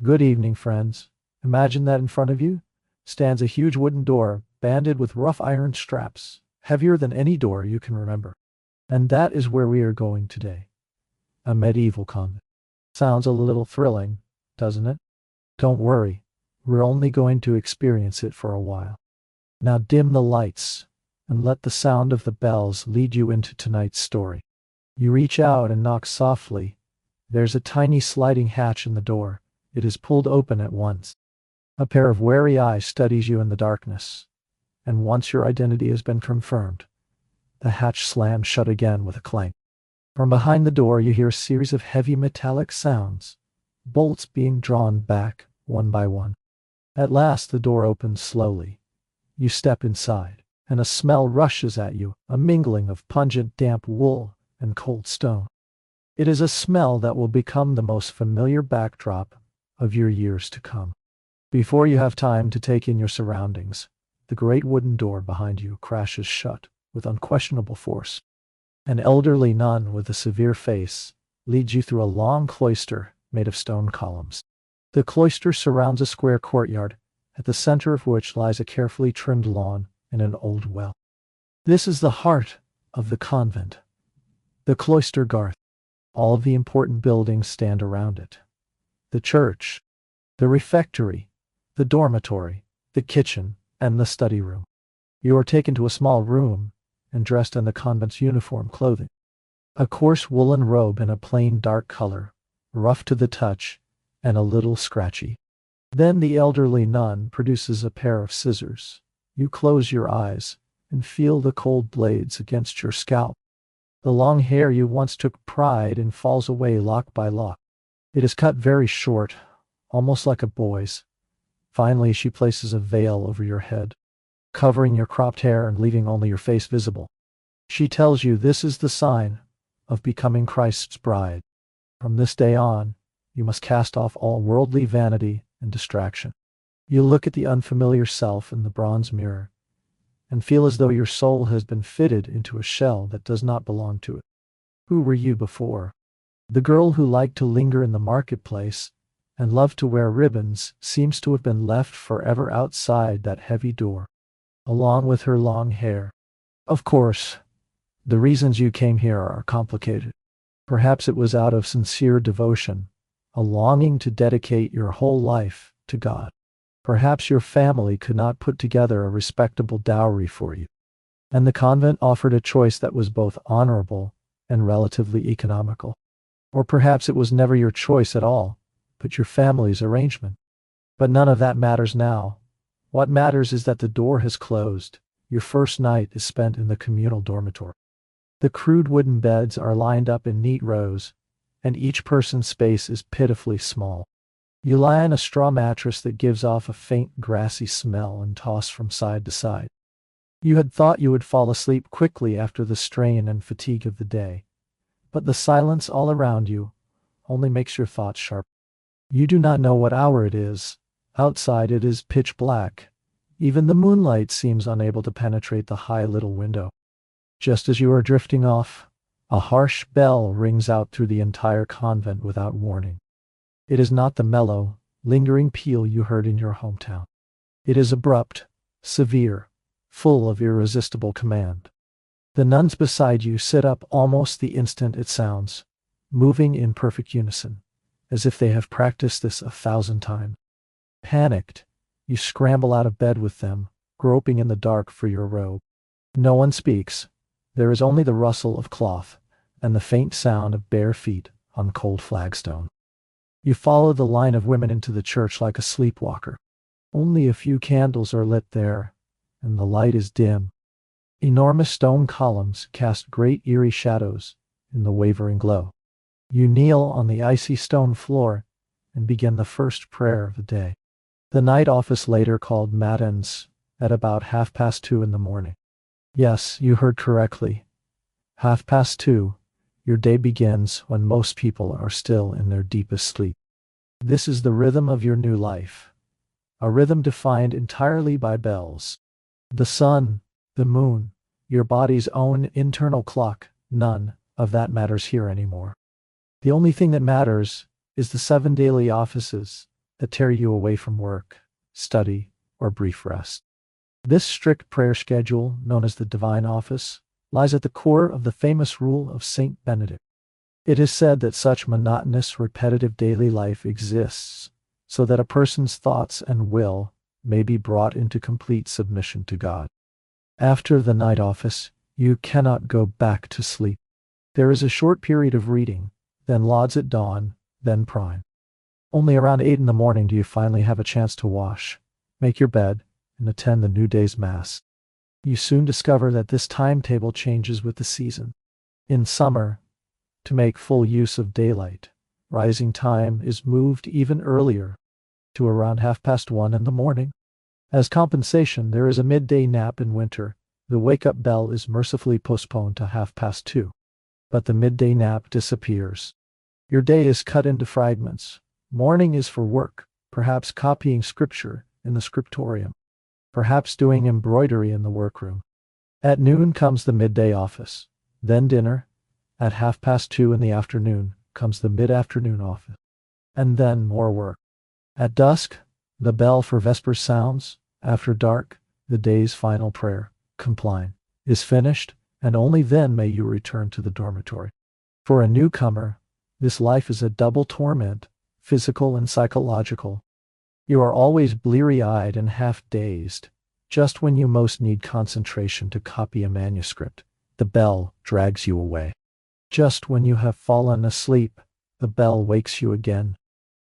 Good evening, friends. Imagine that in front of you stands a huge wooden door banded with rough iron straps, heavier than any door you can remember. And that is where we are going today. A medieval convent. Sounds a little thrilling, doesn't it? Don't worry, we're only going to experience it for a while. Now dim the lights and let the sound of the bells lead you into tonight's story. You reach out and knock softly. There's a tiny sliding hatch in the door. It is pulled open at once. A pair of wary eyes studies you in the darkness. And once your identity has been confirmed, the hatch slams shut again with a clank. From behind the door you hear a series of heavy metallic sounds, bolts being drawn back one by one. At last the door opens slowly. You step inside, and a smell rushes at you, a mingling of pungent damp wool and cold stone. It is a smell that will become the most familiar backdrop of your years to come. Before you have time to take in your surroundings, the great wooden door behind you crashes shut with unquestionable force. An elderly nun with a severe face leads you through a long cloister made of stone columns. The cloister surrounds a square courtyard, at the center of which lies a carefully trimmed lawn and an old well. This is the heart of the convent, the cloister garth. All of the important buildings stand around it. The church, the refectory, the dormitory, the kitchen, and the study room. You are taken to a small room and dressed in the convent's uniform clothing. A coarse woolen robe in a plain dark color, rough to the touch, and a little scratchy. Then the elderly nun produces a pair of scissors. You close your eyes and feel the cold blades against your scalp. The long hair you once took pride in falls away lock by lock. It is cut very short, almost like a boy's. Finally, she places a veil over your head, covering your cropped hair and leaving only your face visible. She tells you this is the sign of becoming Christ's bride. From this day on, you must cast off all worldly vanity and distraction. You look at the unfamiliar self in the bronze mirror and feel as though your soul has been fitted into a shell that does not belong to it. Who were you before? The girl who liked to linger in the marketplace and loved to wear ribbons seems to have been left forever outside that heavy door, along with her long hair. Of course, the reasons you came here are complicated. Perhaps it was out of sincere devotion, a longing to dedicate your whole life to God. Perhaps your family could not put together a respectable dowry for you, and the convent offered a choice that was both honorable and relatively economical. Or perhaps it was never your choice at all, but your family's arrangement. But none of that matters now. What matters is that the door has closed. Your first night is spent in the communal dormitory. The crude wooden beds are lined up in neat rows, and each person's space is pitifully small. You lie on a straw mattress that gives off a faint grassy smell and toss from side to side. You had thought you would fall asleep quickly after the strain and fatigue of the day, but the silence all around you only makes your thoughts sharp. You do not know what hour it is. Outside it is pitch black. Even the moonlight seems unable to penetrate the high little window. Just as you are drifting off, a harsh bell rings out through the entire convent without warning. It is not the mellow, lingering peal you heard in your hometown. It is abrupt, severe, full of irresistible command. The nuns beside you sit up almost the instant it sounds, moving in perfect unison, as if they have practiced this 1,000 times. Panicked, you scramble out of bed with them, groping in the dark for your robe. No one speaks. There is only the rustle of cloth and the faint sound of bare feet on cold flagstone. You follow the line of women into the church like a sleepwalker. Only a few candles are lit there, and the light is dim. Enormous stone columns cast great eerie shadows in the wavering glow. You kneel on the icy stone floor and begin the first prayer of the day. The night office later called matins at about 2:30 in the morning. Yes, you heard correctly. 2:30. Your day begins when most people are still in their deepest sleep. This is the rhythm of your new life, a rhythm defined entirely by bells. The sun, the moon, your body's own internal clock, none of that matters here anymore. The only thing that matters is the 7 daily offices that tear you away from work, study, or brief rest. This strict prayer schedule, known as the divine office, lies at the core of the famous rule of Saint Benedict. It is said that such monotonous, repetitive daily life exists so that a person's thoughts and will may be brought into complete submission to God. After the night office, you cannot go back to sleep. There is a short period of reading, then lauds at dawn, then prime. Only around 8 in the morning do you finally have a chance to wash, make your bed, and attend the new day's mass. You soon discover that this timetable changes with the season. In summer, to make full use of daylight, rising time is moved even earlier, to around 1:30 in the morning. As compensation, there is a midday nap in winter. The wake-up bell is mercifully postponed to 2:30. But the midday nap disappears. Your day is cut into fragments. Morning is for work, perhaps copying scripture in the scriptorium, perhaps doing embroidery in the workroom. At noon comes the midday office, then dinner. At 2:30 in the afternoon comes the mid-afternoon office, and then more work. At dusk, the bell for vespers sounds. After dark, the day's final prayer, compline, is finished, and only then may you return to the dormitory. For a newcomer, this life is a double torment, physical and psychological. You are always bleary-eyed and half-dazed. Just when you most need concentration to copy a manuscript, the bell drags you away. Just when you have fallen asleep, the bell wakes you again.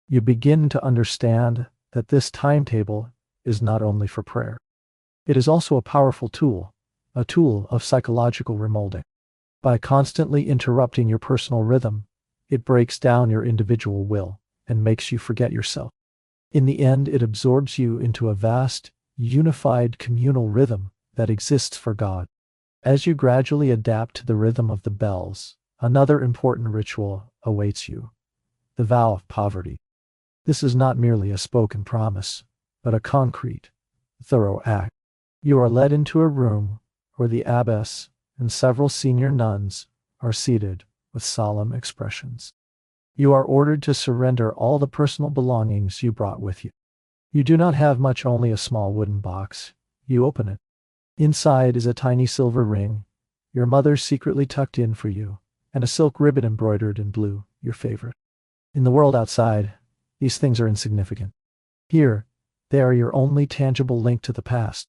You begin to understand that this timetable is not only for prayer. It is also a powerful tool, a tool of psychological remolding. By constantly interrupting your personal rhythm, it breaks down your individual will and makes you forget yourself. In the end, it absorbs you into a vast, unified communal rhythm that exists for God. As you gradually adapt to the rhythm of the bells, another important ritual awaits you: the vow of poverty. This is not merely a spoken promise, but a concrete, thorough act. You are led into a room where the abbess and several senior nuns are seated with solemn expressions. You are ordered to surrender all the personal belongings you brought with you. You do not have much, only a small wooden box. You open it. Inside is a tiny silver ring, your mother secretly tucked in for you, and a silk ribbon embroidered in blue, your favorite. In the world outside, these things are insignificant. Here, they are your only tangible link to the past.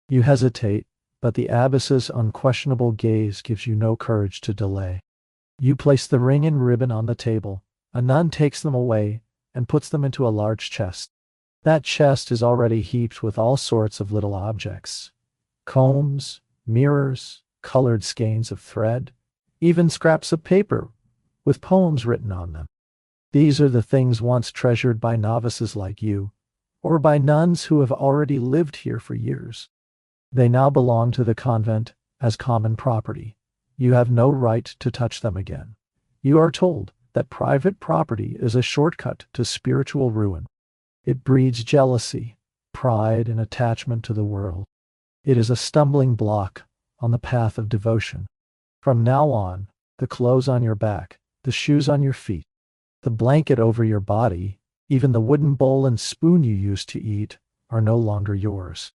You hesitate, but the abbess's unquestionable gaze gives you no courage to delay. You place the ring and ribbon on the table. A nun takes them away and puts them into a large chest. That chest is already heaped with all sorts of little objects: combs, mirrors, colored skeins of thread, even scraps of paper with poems written on them. These are the things once treasured by novices like you, or by nuns who have already lived here for years. They now belong to the convent as common property. You have no right to touch them again. You are told that private property is a shortcut to spiritual ruin. It breeds jealousy, pride, and attachment to the world. It is a stumbling block on the path of devotion. From now on, the clothes on your back, the shoes on your feet, the blanket over your body, even the wooden bowl and spoon you used to eat, are no longer yours.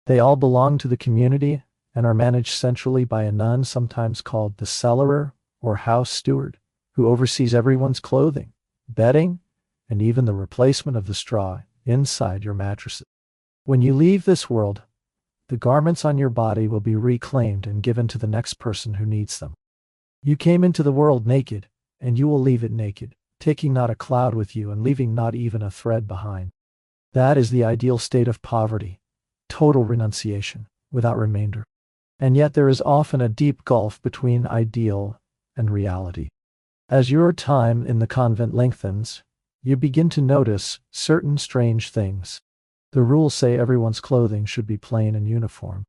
They all belong to the community and are managed centrally by a nun, sometimes called the cellarer or house steward, who oversees everyone's clothing, bedding, and even the replacement of the straw inside your mattresses. When you leave this world, the garments on your body will be reclaimed and given to the next person who needs them. You came into the world naked, and you will leave it naked, taking not a cloud with you and leaving not even a thread behind. That is the ideal state of poverty, total renunciation, without remainder. And yet there is often a deep gulf between ideal and reality. As your time in the convent lengthens, you begin to notice certain strange things. The rules say everyone's clothing should be plain and uniform.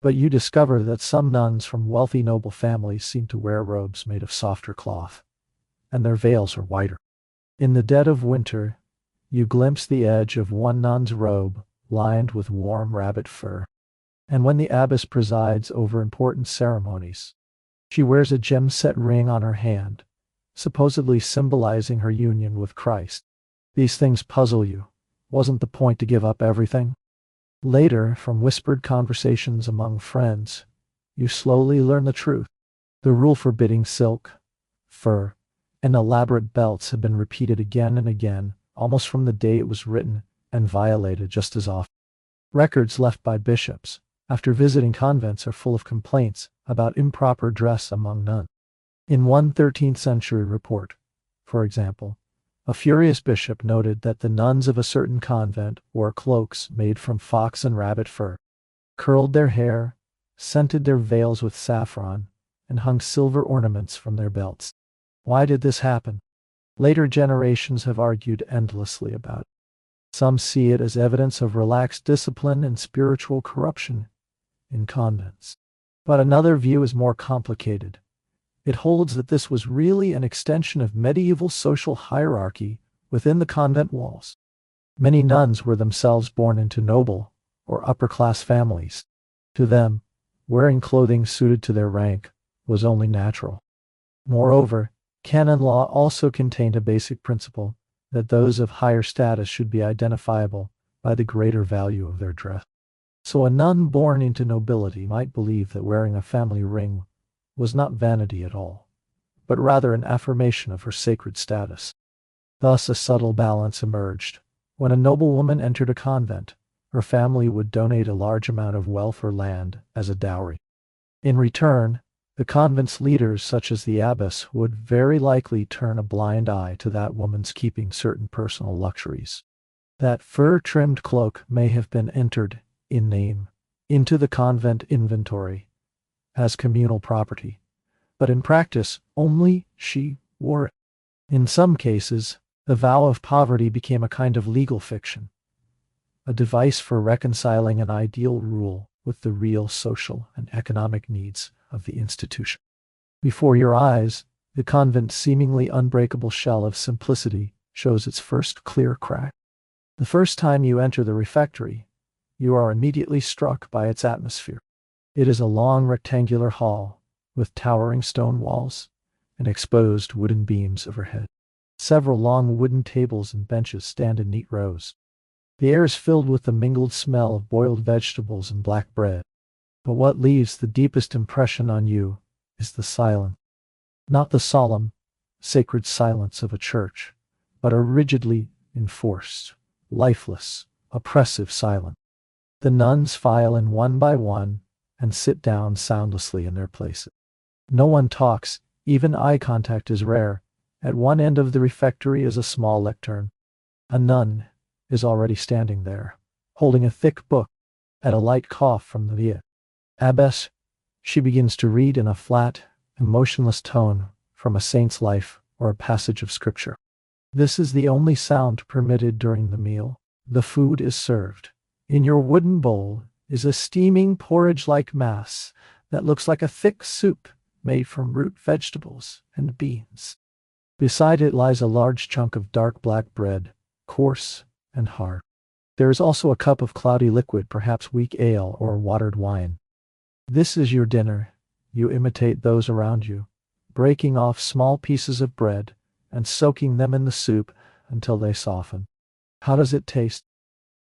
But you discover that some nuns from wealthy noble families seem to wear robes made of softer cloth, and their veils are whiter. In the dead of winter, you glimpse the edge of one nun's robe lined with warm rabbit fur. And when the abbess presides over important ceremonies, she wears a gem-set ring on her hand, supposedly symbolizing her union with Christ. These things puzzle you, Wasn't the point to give up everything? Later, from whispered conversations among friends, you slowly learn the truth. The rule forbidding silk, fur, and elaborate belts had been repeated again and again, almost from the day it was written, and violated just as often. Records left by bishops after visiting convents are full of complaints about improper dress among nuns. In one 13th century report, for example, a furious bishop noted that the nuns of a certain convent wore cloaks made from fox and rabbit fur, curled their hair, scented their veils with saffron, and hung silver ornaments from their belts. Why did this happen? Later generations have argued endlessly about it. Some see it as evidence of relaxed discipline and spiritual corruption in convents. But another view is more complicated. It holds that this was really an extension of medieval social hierarchy within the convent walls. Many nuns were themselves born into noble or upper-class families. To them, wearing clothing suited to their rank was only natural. Moreover, canon law also contained a basic principle that those of higher status should be identifiable by the greater value of their dress. So a nun born into nobility might believe that wearing a family ring was not vanity at all, but rather an affirmation of her sacred status. Thus a subtle balance emerged. When a noblewoman entered a convent, her family would donate a large amount of wealth or land as a dowry. In return, the convent's leaders, such as the abbess, would very likely turn a blind eye to that woman's keeping certain personal luxuries. That fur-trimmed cloak may have been entered, in name, into the convent inventory as communal property, but in practice, only she wore it. In some cases, the vow of poverty became a kind of legal fiction, a device for reconciling an ideal rule with the real social and economic needs of the institution. Before your eyes, the convent's seemingly unbreakable shell of simplicity shows its first clear crack. The first time you enter the refectory, you are immediately struck by its atmosphere. It is a long rectangular hall with towering stone walls and exposed wooden beams overhead. Several long wooden tables and benches stand in neat rows. The air is filled with the mingled smell of boiled vegetables and black bread. But what leaves the deepest impression on you is the silence. Not the solemn, sacred silence of a church, but a rigidly enforced, lifeless, oppressive silence. The nuns file in one by one and sit down soundlessly in their places. No one talks, even eye contact is rare. At one end of the refectory is a small lectern. A nun is already standing there, holding a thick book. At a light cough from the abbess, she begins to read in a flat, emotionless tone from a saint's life or a passage of scripture. This is the only sound permitted during the meal. The food is served. In your wooden bowl is a steaming porridge-like mass that looks like a thick soup made from root vegetables and beans. Beside it lies a large chunk of dark black bread, coarse and hard. There is also a cup of cloudy liquid, perhaps weak ale or watered wine. This is your dinner. You imitate those around you, breaking off small pieces of bread and soaking them in the soup until they soften. How does it taste?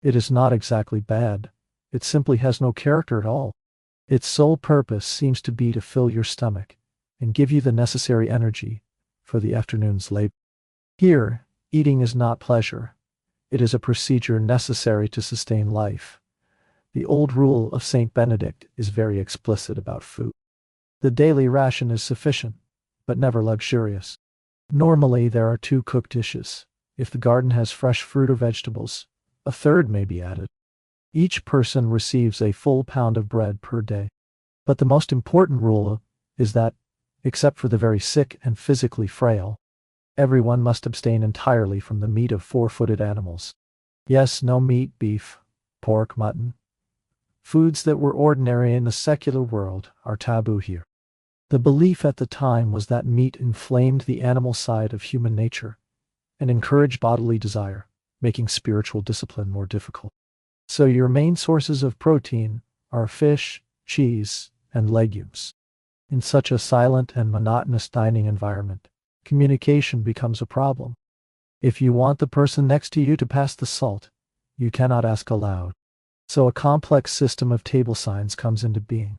It is not exactly bad. It simply has no character at all. Its sole purpose seems to be to fill your stomach and give you the necessary energy for the afternoon's labor. Here, eating is not pleasure. It is a procedure necessary to sustain life. The old rule of Saint Benedict is very explicit about food. The daily ration is sufficient, but never luxurious. Normally, there are 2 cooked dishes. If the garden has fresh fruit or vegetables, a third may be added. Each person receives a full pound of bread per day. But the most important rule is that, except for the very sick and physically frail, everyone must abstain entirely from the meat of 4-footed animals. Yes, no meat, beef, pork, mutton. Foods that were ordinary in the secular world are taboo here. The belief at the time was that meat inflamed the animal side of human nature and encouraged bodily desire, making spiritual discipline more difficult. So your main sources of protein are fish, cheese, and legumes. In such a silent and monotonous dining environment, communication becomes a problem. If you want the person next to you to pass the salt, you cannot ask aloud. So a complex system of table signs comes into being.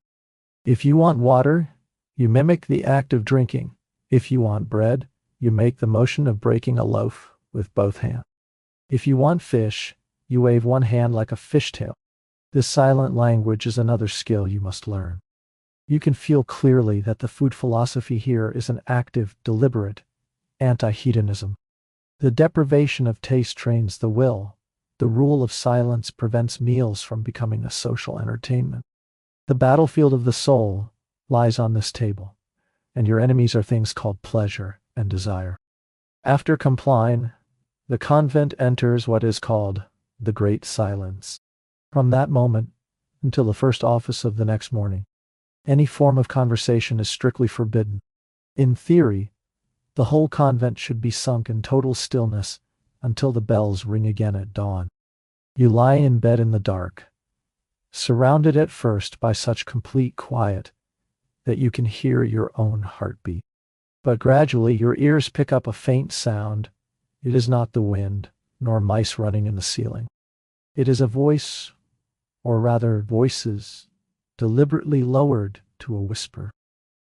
If you want water, you mimic the act of drinking. If you want bread, you make the motion of breaking a loaf with both hands. If you want fish, you wave one hand like a fishtail. This silent language is another skill you must learn. You can feel clearly that the food philosophy here is an active, deliberate anti-hedonism. The deprivation of taste trains the will. The rule of silence prevents meals from becoming a social entertainment. The battlefield of the soul lies on this table, and your enemies are things called pleasure and desire. After compline, the convent enters what is called the Great Silence. From that moment until the first office of the next morning, any form of conversation is strictly forbidden. In theory, the whole convent should be sunk in total stillness until the bells ring again at dawn. You lie in bed in the dark, surrounded at first by such complete quiet that you can hear your own heartbeat. But gradually your ears pick up a faint sound. It is not the wind, nor mice running in the ceiling. It is a voice, or rather voices, deliberately lowered to a whisper.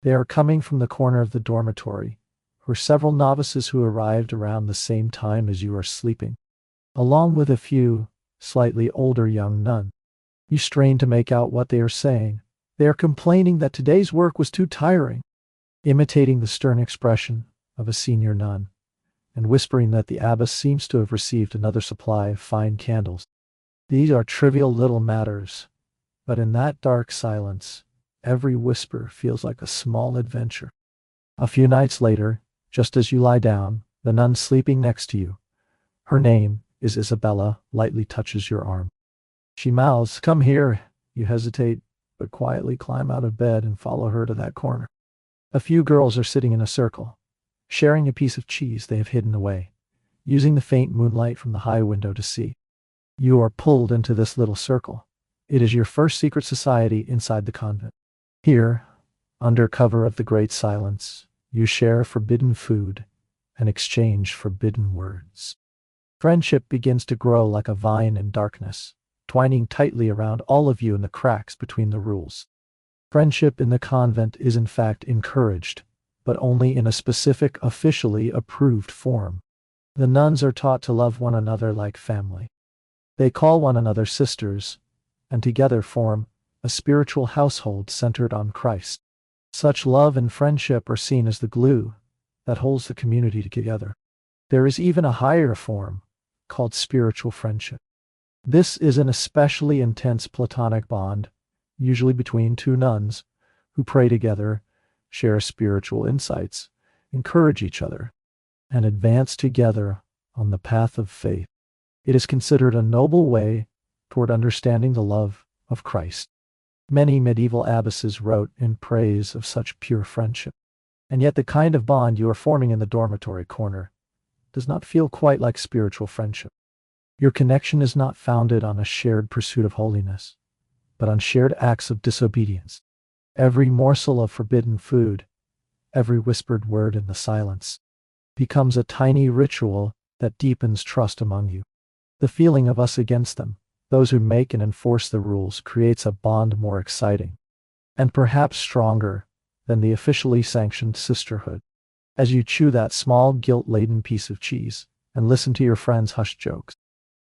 They are coming from the corner of the dormitory, where several novices who arrived around the same time as you are sleeping, along with a few slightly older young nuns. You strain to make out what they are saying. They are complaining that today's work was too tiring, imitating the stern expression of a senior nun, and whispering that the abbess seems to have received another supply of fine candles. These are trivial little matters, but in that dark silence, every whisper feels like a small adventure. A few nights later, just as you lie down, the nun sleeping next to you, her name is Isabella, lightly touches your arm. She mouths, "Come here." You hesitate, but quietly climb out of bed and follow her to that corner. A few girls are sitting in a circle, sharing a piece of cheese they have hidden away, using the faint moonlight from the high window to see. You are pulled into this little circle. It is your first secret society inside the convent. Here, under cover of the Great Silence, you share forbidden food and exchange forbidden words. Friendship begins to grow like a vine in darkness, twining tightly around all of you in the cracks between the rules. Friendship in the convent is in fact encouraged, but only in a specific, officially approved form. The nuns are taught to love one another like family. They call one another sisters, and together form a spiritual household centered on Christ. Such love and friendship are seen as the glue that holds the community together. There is even a higher form, called spiritual friendship. This is an especially intense platonic bond, usually between two nuns, who pray together, share spiritual insights, encourage each other, and advance together on the path of faith. It is considered a noble way toward understanding the love of Christ. Many medieval abbesses wrote in praise of such pure friendship. And yet the kind of bond you are forming in the dormitory corner does not feel quite like spiritual friendship. Your connection is not founded on a shared pursuit of holiness, but on shared acts of disobedience. Every morsel of forbidden food, every whispered word in the silence, becomes a tiny ritual that deepens trust among you. The feeling of us against them, those who make and enforce the rules, creates a bond more exciting, and perhaps stronger, than the officially sanctioned sisterhood. As you chew that small guilt-laden piece of cheese and listen to your friends' hushed jokes,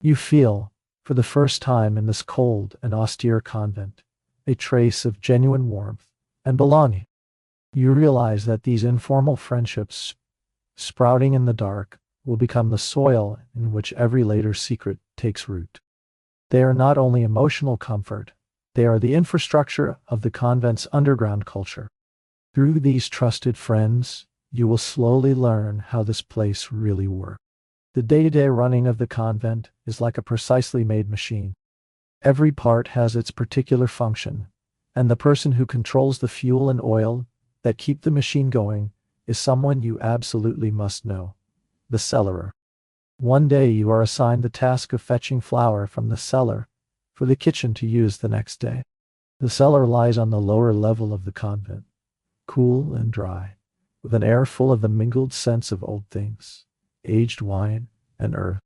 you feel, for the first time in this cold and austere convent, a trace of genuine warmth and belonging. You realize that these informal friendships, sprouting in the dark, will become the soil in which every later secret takes root. They are not only emotional comfort, they are the infrastructure of the convent's underground culture. Through these trusted friends, you will slowly learn how this place really works. The day-to-day running of the convent is like a precisely made machine. Every part has its particular function, and the person who controls the fuel and oil that keep the machine going is someone you absolutely must know: the cellarer. One day you are assigned the task of fetching flour from the cellar for the kitchen to use the next day. The cellar lies on the lower level of the convent, cool and dry, with an air full of the mingled scents of old things, aged wine, and earth.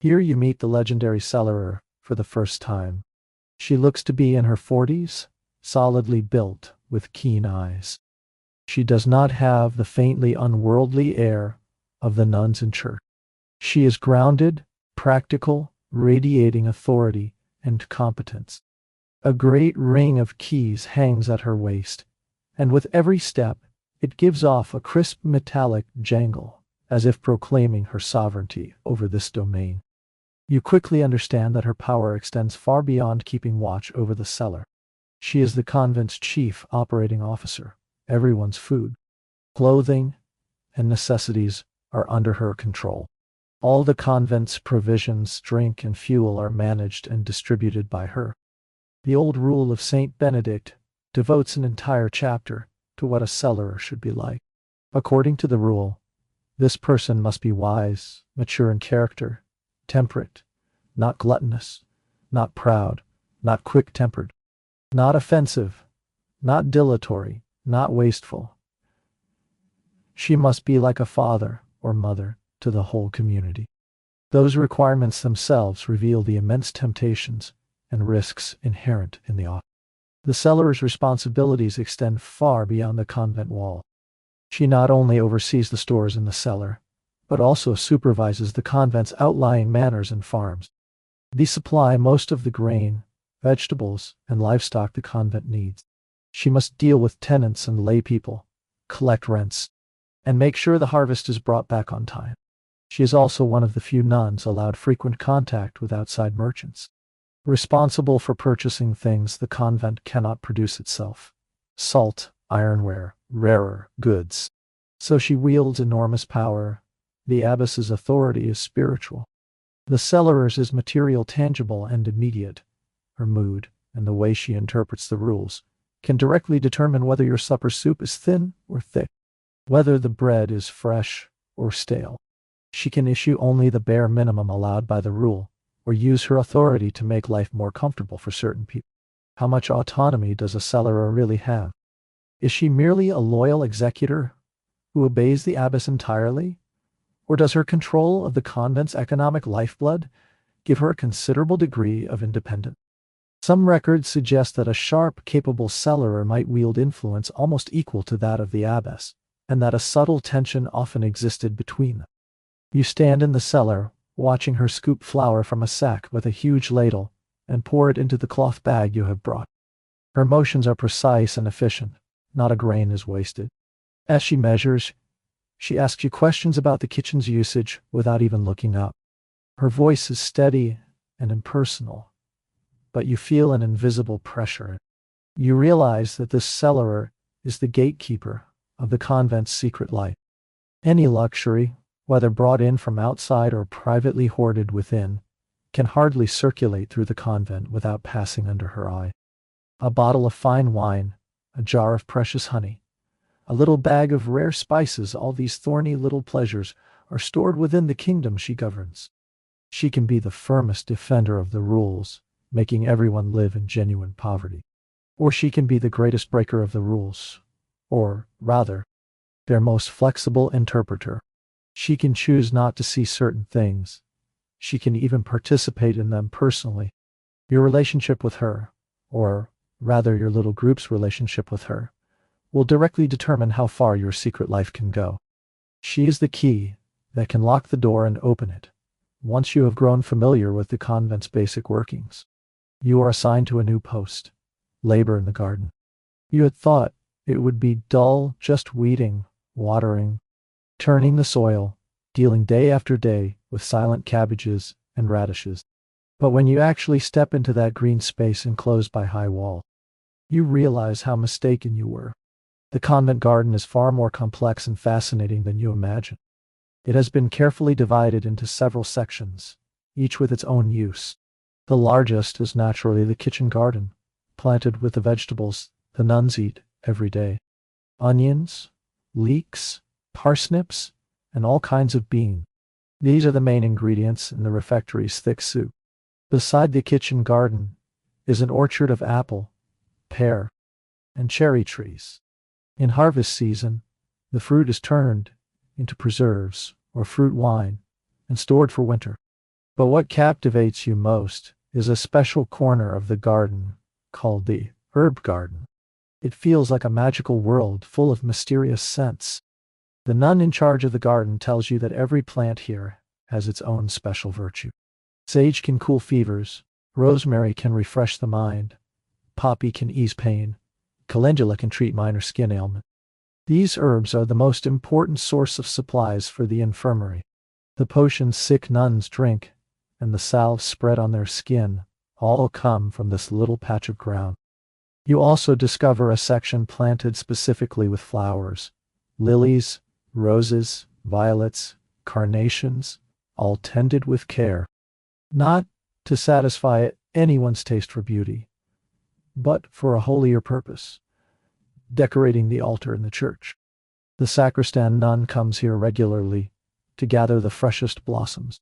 Here you meet the legendary cellarer for the first time. She looks to be in her 40s, solidly built, with keen eyes. She does not have the faintly unworldly air of the nuns in church. She is grounded, practical, radiating authority and competence. A great ring of keys hangs at her waist, and with every step, it gives off a crisp metallic jangle, as if proclaiming her sovereignty over this domain. You quickly understand that her power extends far beyond keeping watch over the cellar. She is the convent's chief operating officer. Everyone's food, clothing, and necessities are under her control. All the convent's provisions, drink, and fuel are managed and distributed by her. The old rule of Saint Benedict devotes an entire chapter to what a cellarer should be like. According to the rule, this person must be wise, mature in character, temperate, not gluttonous, not proud, not quick-tempered, not offensive, not dilatory, not wasteful. She must be like a father or mother to the whole community. Those requirements themselves reveal the immense temptations and risks inherent in the office. The cellarer's responsibilities extend far beyond the convent wall. She not only oversees the stores in the cellar, but also supervises the convent's outlying manors and farms. These supply most of the grain, vegetables, and livestock the convent needs. She must deal with tenants and lay people, collect rents, and make sure the harvest is brought back on time. She is also one of the few nuns allowed frequent contact with outside merchants, responsible for purchasing things the convent cannot produce itself: salt, ironware, rarer goods. So she wields enormous power. The abbess's authority is spiritual. The cellarer's is material, tangible, and immediate. Her mood, and the way she interprets the rules, can directly determine whether your supper soup is thin or thick, whether the bread is fresh or stale. She can issue only the bare minimum allowed by the rule, or use her authority to make life more comfortable for certain people. How much autonomy does a cellarer really have? Is she merely a loyal executor who obeys the abbess entirely? Or does her control of the convent's economic lifeblood give her a considerable degree of independence? Some records suggest that a sharp, capable cellarer might wield influence almost equal to that of the abbess, and that a subtle tension often existed between them. You stand in the cellar, watching her scoop flour from a sack with a huge ladle and pour it into the cloth bag you have brought. Her motions are precise and efficient. Not a grain is wasted. As she measures, she asks you questions about the kitchen's usage without even looking up. Her voice is steady and impersonal, but you feel an invisible pressure. You realize that this cellarer is the gatekeeper of the convent's secret life. Any luxury, whether brought in from outside or privately hoarded within, can hardly circulate through the convent without passing under her eye. A bottle of fine wine, a jar of precious honey, a little bag of rare spices, all these thorny little pleasures are stored within the kingdom she governs. She can be the firmest defender of the rules, making everyone live in genuine poverty. Or she can be the greatest breaker of the rules, or, rather, their most flexible interpreter. She can choose not to see certain things. She can even participate in them personally. Your relationship with her, or rather your little group's relationship with her, will directly determine how far your secret life can go. She is the key that can lock the door and open it. Once you have grown familiar with the convent's basic workings, you are assigned to a new post: labor in the garden. You had thought it would be dull, just weeding, watering, turning the soil, dealing day after day with silent cabbages and radishes. But when you actually step into that green space enclosed by high walls, you realize how mistaken you were. The convent garden is far more complex and fascinating than you imagine. It has been carefully divided into several sections, each with its own use. The largest is naturally the kitchen garden, planted with the vegetables the nuns eat every day: onions, leeks, parsnips, and all kinds of beans. These are the main ingredients in the refectory's thick soup. Beside the kitchen garden is an orchard of apple, pear, and cherry trees. In harvest season, the fruit is turned into preserves or fruit wine and stored for winter. But what captivates you most is a special corner of the garden called the herb garden. It feels like a magical world full of mysterious scents. The nun in charge of the garden tells you that every plant here has its own special virtue. Sage can cool fevers, rosemary can refresh the mind, poppy can ease pain, calendula can treat minor skin ailment. These herbs are the most important source of supplies for the infirmary. The potions sick nuns drink and the salves spread on their skin all come from this little patch of ground. You also discover a section planted specifically with flowers, lilies, roses, violets, carnations, all tended with care, not to satisfy anyone's taste for beauty, but for a holier purpose, decorating the altar in the church. The sacristan nun comes here regularly to gather the freshest blossoms.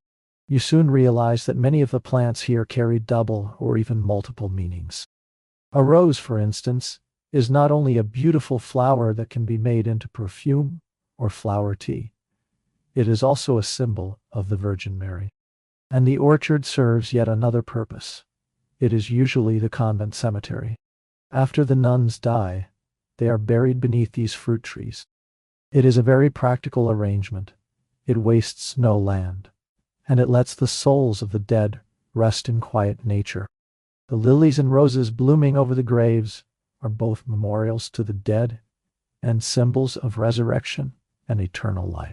You soon realize that many of the plants here carry double or even multiple meanings. A rose, for instance, is not only a beautiful flower that can be made into perfume or flower tea, it is also a symbol of the Virgin Mary. And the orchard serves yet another purpose. It is usually the convent cemetery. After the nuns die, they are buried beneath these fruit trees. It is a very practical arrangement. It wastes no land, and it lets the souls of the dead rest in quiet nature. The lilies and roses blooming over the graves are both memorials to the dead and symbols of resurrection and eternal life.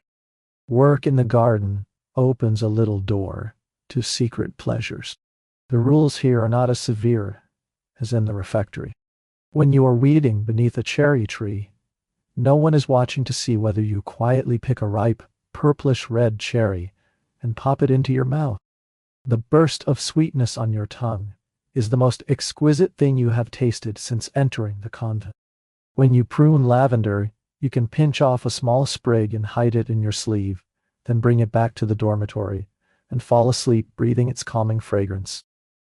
Work in the garden opens a little door to secret pleasures. The rules here are not as severe as in the refectory. When you are weeding beneath a cherry tree, no one is watching to see whether you quietly pick a ripe, purplish red cherry and pop it into your mouth. The burst of sweetness on your tongue is the most exquisite thing you have tasted since entering the convent. When you prune lavender, you can pinch off a small sprig and hide it in your sleeve, then bring it back to the dormitory and fall asleep breathing its calming fragrance.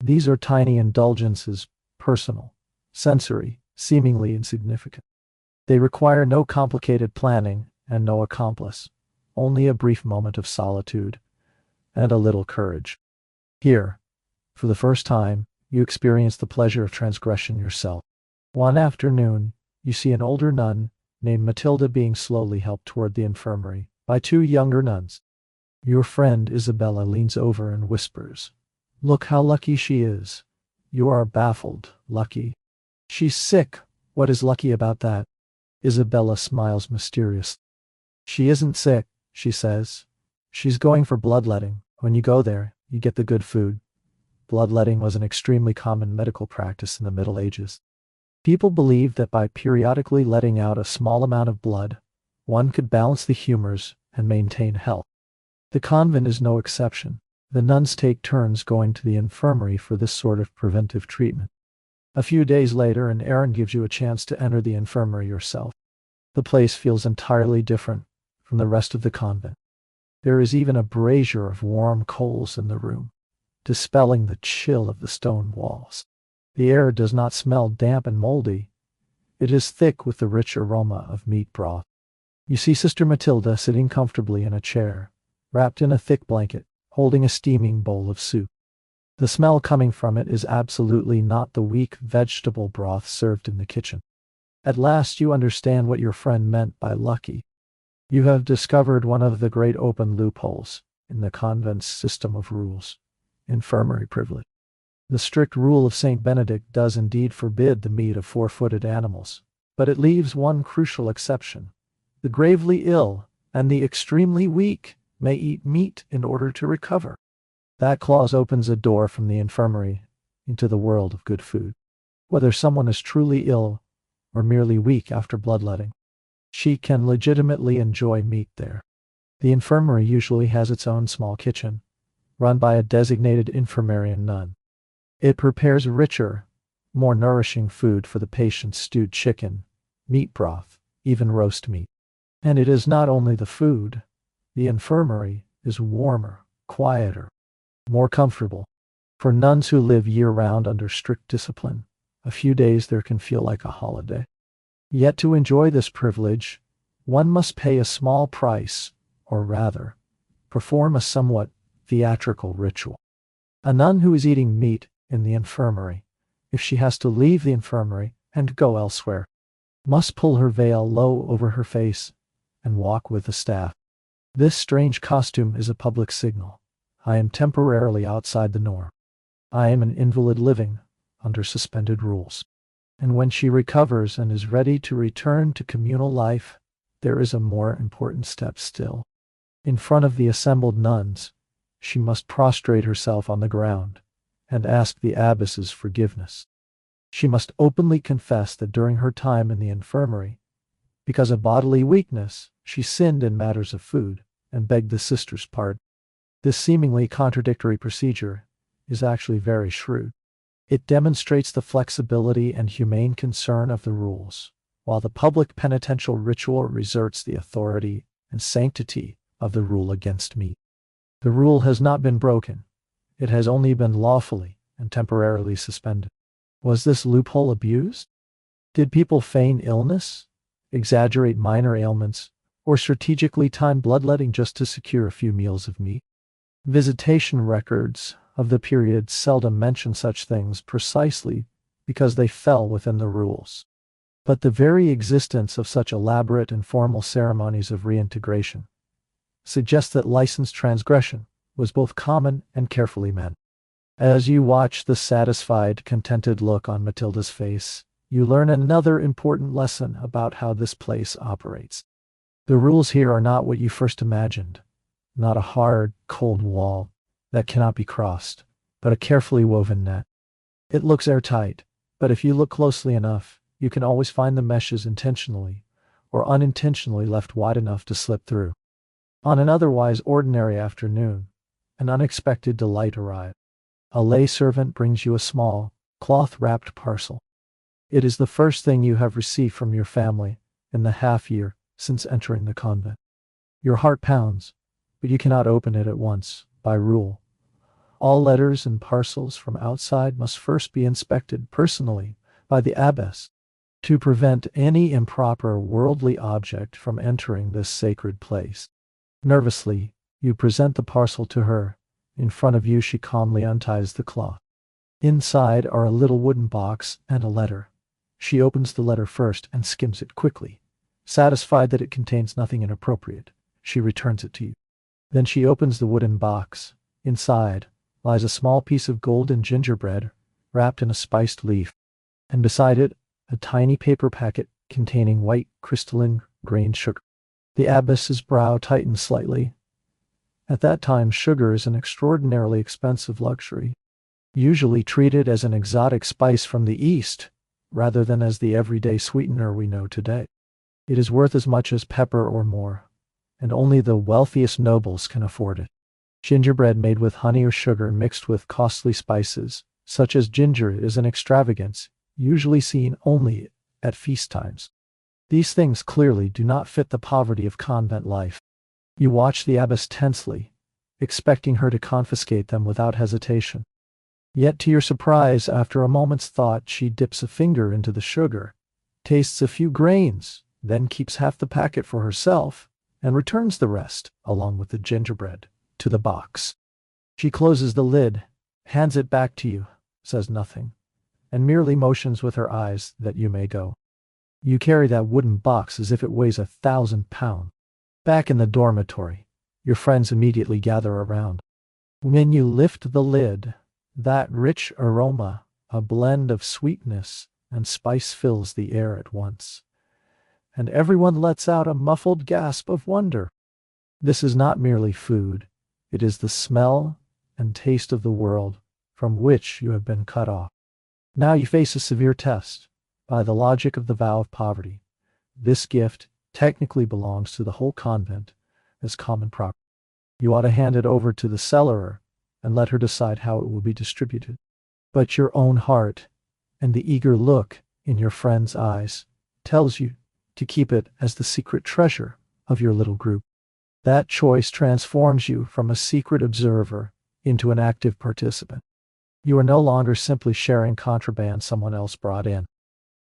These are tiny indulgences, personal, sensory, seemingly insignificant. They require no complicated planning and no accomplice, only a brief moment of solitude and a little courage. Here, for the first time, you experience the pleasure of transgression yourself. One afternoon, you see an older nun named Matilda being slowly helped toward the infirmary by two younger nuns. Your friend Isabella leans over and whispers, "Look how lucky she is." You are baffled. Lucky? She's sick. What is lucky about that? Isabella smiles mysteriously. She isn't sick, she says. She's going for bloodletting. When you go there, you get the good food. Bloodletting was an extremely common medical practice in the Middle Ages. People believed that by periodically letting out a small amount of blood, one could balance the humors and maintain health. The convent is no exception. The nuns take turns going to the infirmary for this sort of preventive treatment. A few days later, an errand gives you a chance to enter the infirmary yourself. The place feels entirely different from the rest of the convent. There is even a brazier of warm coals in the room, dispelling the chill of the stone walls. The air does not smell damp and moldy. It is thick with the rich aroma of meat broth. You see Sister Matilda sitting comfortably in a chair, wrapped in a thick blanket, holding a steaming bowl of soup. The smell coming from it is absolutely not the weak vegetable broth served in the kitchen. At last you understand what your friend meant by lucky. You have discovered one of the great open loopholes in the convent's system of rules: infirmary privilege. The strict rule of Saint Benedict does indeed forbid the meat of four-footed animals, but it leaves one crucial exception. The gravely ill and the extremely weak may eat meat in order to recover. That clause opens a door from the infirmary into the world of good food. Whether someone is truly ill or merely weak after bloodletting, she can legitimately enjoy meat there. The infirmary usually has its own small kitchen, run by a designated infirmarian nun. It prepares richer, more nourishing food for the patients: stewed chicken, meat broth, even roast meat. And it is not only the food. The infirmary is warmer, quieter, more comfortable. For nuns who live year-round under strict discipline, a few days there can feel like a holiday. Yet to enjoy this privilege, one must pay a small price, or rather, perform a somewhat theatrical ritual. A nun who is eating meat in the infirmary, if she has to leave the infirmary and go elsewhere, must pull her veil low over her face and walk with a staff. This strange costume is a public signal. I am temporarily outside the norm. I am an invalid living under suspended rules. And when she recovers and is ready to return to communal life, there is a more important step still. In front of the assembled nuns, she must prostrate herself on the ground and ask the abbess's forgiveness. She must openly confess that during her time in the infirmary, because of bodily weakness, she sinned in matters of food and begged the sister's pardon. This seemingly contradictory procedure is actually very shrewd. It demonstrates the flexibility and humane concern of the rules, while the public penitential ritual reserves the authority and sanctity of the rule against meat. The rule has not been broken. It has only been lawfully and temporarily suspended. Was this loophole abused? Did people feign illness, exaggerate minor ailments, or strategically time bloodletting just to secure a few meals of meat? Visitation records of the period seldom mention such things precisely because they fell within the rules. But the very existence of such elaborate and formal ceremonies of reintegration suggests that licensed transgression was both common and carefully meant. As you watch the satisfied, contented look on Matilda's face, you learn another important lesson about how this place operates. The rules here are not what you first imagined, not a hard, cold wall that cannot be crossed, but a carefully woven net. It looks airtight, but if you look closely enough, you can always find the meshes intentionally or unintentionally left wide enough to slip through. On an otherwise ordinary afternoon, an unexpected delight arrives. A lay servant brings you a small, cloth-wrapped parcel. It is the first thing you have received from your family in the half-year since entering the convent. Your heart pounds, but you cannot open it at once, by rule. All letters and parcels from outside must first be inspected personally by the abbess to prevent any improper worldly object from entering this sacred place. Nervously, you present the parcel to her. In front of you, she calmly unties the cloth. Inside are a little wooden box and a letter. She opens the letter first and skims it quickly. Satisfied that it contains nothing inappropriate, she returns it to you. Then she opens the wooden box. Inside lies a small piece of golden gingerbread wrapped in a spiced leaf, and beside it, a tiny paper packet containing white crystalline grained sugar. The abbess's brow tightens slightly. At that time, sugar is an extraordinarily expensive luxury, usually treated as an exotic spice from the East, rather than as the everyday sweetener we know today. It is worth as much as pepper or more, and only the wealthiest nobles can afford it. Gingerbread made with honey or sugar mixed with costly spices, such as ginger, is an extravagance, usually seen only at feast times. These things clearly do not fit the poverty of convent life. You watch the abbess tensely, expecting her to confiscate them without hesitation. Yet to your surprise, after a moment's thought, she dips a finger into the sugar, tastes a few grains, then keeps half the packet for herself, and returns the rest, along with the gingerbread, to the box. She closes the lid, hands it back to you, says nothing, and merely motions with her eyes that you may go. You carry that wooden box as if it weighs 1,000 pounds. Back in the dormitory, your friends immediately gather around. When you lift the lid, that rich aroma, a blend of sweetness and spice, fills the air at once, and everyone lets out a muffled gasp of wonder. This is not merely food, it is the smell and taste of the world from which you have been cut off. Now you face a severe test. By the logic of the vow of poverty, this gift technically belongs to the whole convent as common property. You ought to hand it over to the cellarer and let her decide how it will be distributed. But your own heart and the eager look in your friend's eyes tells you to keep it as the secret treasure of your little group. That choice transforms you from a secret observer into an active participant. You are no longer simply sharing contraband someone else brought in.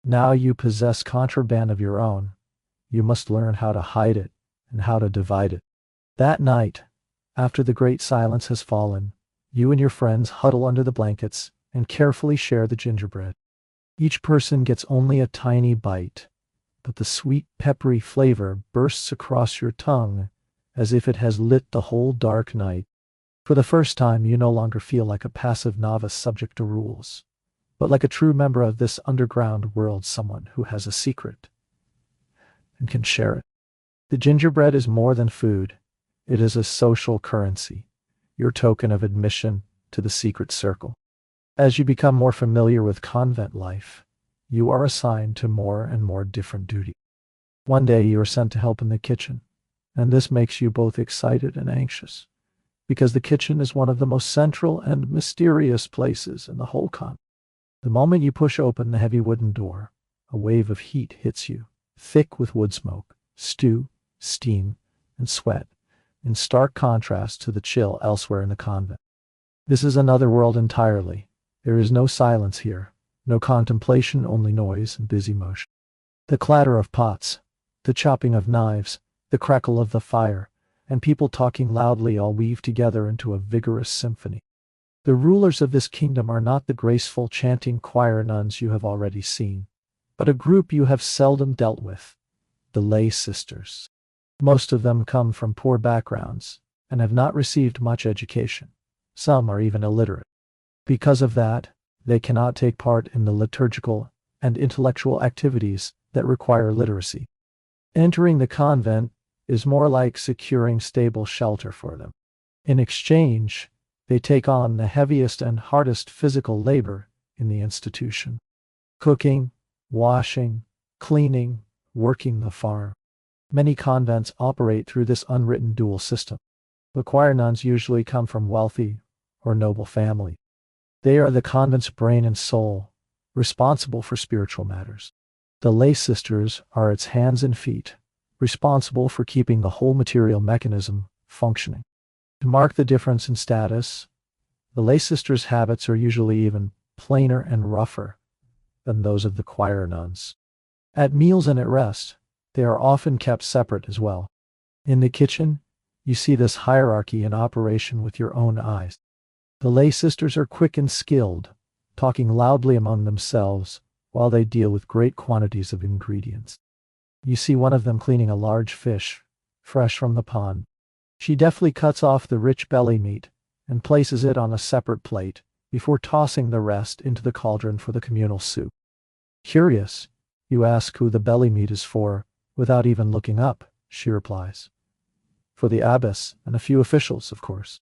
Now you possess contraband of your own. You must learn how to hide it and how to divide it. That night, After the great silence has fallen, you and your friends huddle under the blankets and carefully share the gingerbread. Each person gets only a tiny bite, but the sweet, peppery flavor bursts across your tongue as if it has lit the whole dark night. For the first time, you no longer feel like a passive novice subject to rules, but like a true member of this underground world, someone who has a secret and can share it. The gingerbread is more than food. It is a social currency, your token of admission to the secret circle. As you become more familiar with convent life, you are assigned to more and more different duties. One day you are sent to help in the kitchen, and this makes you both excited and anxious, because the kitchen is one of the most central and mysterious places in the whole convent. The moment you push open the heavy wooden door, a wave of heat hits you, thick with wood smoke, stew, steam, and sweat, in stark contrast to the chill elsewhere in the convent. This is another world entirely. There is no silence here, no contemplation, only noise and busy motion. The clatter of pots, the chopping of knives, the crackle of the fire, and people talking loudly all weave together into a vigorous symphony. The rulers of this kingdom are not the graceful chanting choir nuns you have already seen, but a group you have seldom dealt with, the lay sisters. Most of them come from poor backgrounds and have not received much education. Some are even illiterate. Because of that, they cannot take part in the liturgical and intellectual activities that require literacy. Entering the convent is more like securing stable shelter for them. In exchange, they take on the heaviest and hardest physical labor in the institution. Cooking, washing, cleaning, working the farm. Many convents operate through this unwritten dual system. The choir nuns usually come from wealthy or noble families. They are the convent's brain and soul, responsible for spiritual matters. The lay sisters are its hands and feet, responsible for keeping the whole material mechanism functioning. To mark the difference in status, the lay sisters' habits are usually even plainer and rougher than those of the choir nuns. At meals and at rest, they are often kept separate as well. In the kitchen, you see this hierarchy in operation with your own eyes. The lay sisters are quick and skilled, talking loudly among themselves while they deal with great quantities of ingredients. You see one of them cleaning a large fish, fresh from the pond. She deftly cuts off the rich belly meat and places it on a separate plate before tossing the rest into the cauldron for the communal soup. Curious, you ask who the belly meat is for. Without even looking up, she replies. For the abbess and a few officials, of course.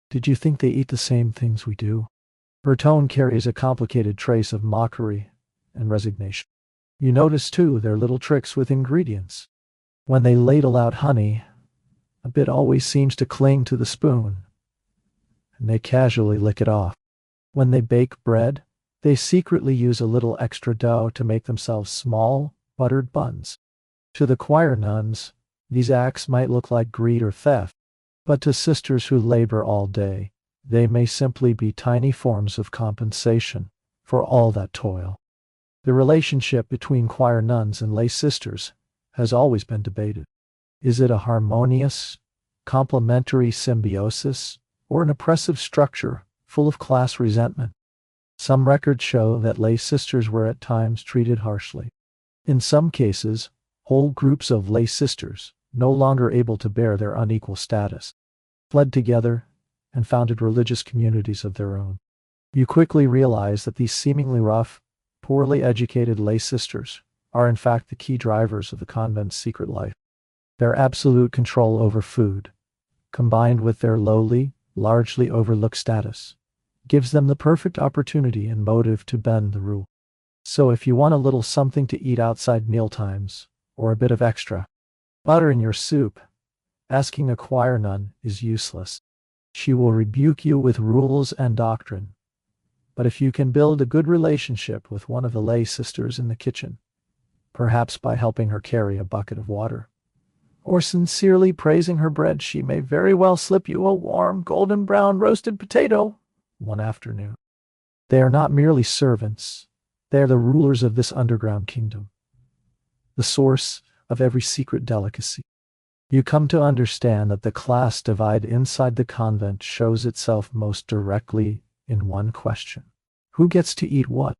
Did you think they eat the same things we do? Her tone carries a complicated trace of mockery and resignation. You notice, too, their little tricks with ingredients. When they ladle out honey, a bit always seems to cling to the spoon, and they casually lick it off. When they bake bread, they secretly use a little extra dough to make themselves small, buttered buns. To the choir nuns, these acts might look like greed or theft, but to sisters who labor all day, they may simply be tiny forms of compensation for all that toil. The relationship between choir nuns and lay sisters has always been debated. Is it a harmonious, complementary symbiosis, or an oppressive structure full of class resentment? Some records show that lay sisters were at times treated harshly. In some cases, whole groups of lay sisters, no longer able to bear their unequal status, fled together and founded religious communities of their own. You quickly realize that these seemingly rough, poorly educated lay sisters are in fact the key drivers of the convent's secret life. Their absolute control over food, combined with their lowly, largely overlooked status, gives them the perfect opportunity and motive to bend the rule. So if you want a little something to eat outside mealtimes, or a bit of extra butter in your soup, asking a choir nun is useless. She will rebuke you with rules and doctrine. But if you can build a good relationship with one of the lay sisters in the kitchen, perhaps by helping her carry a bucket of water, or sincerely praising her bread, she may very well slip you a warm, golden brown roasted potato one afternoon. They are not merely servants. They are the rulers of this underground kingdom, the source of every secret delicacy. You come to understand that the class divide inside the convent shows itself most directly in one question. Who gets to eat what?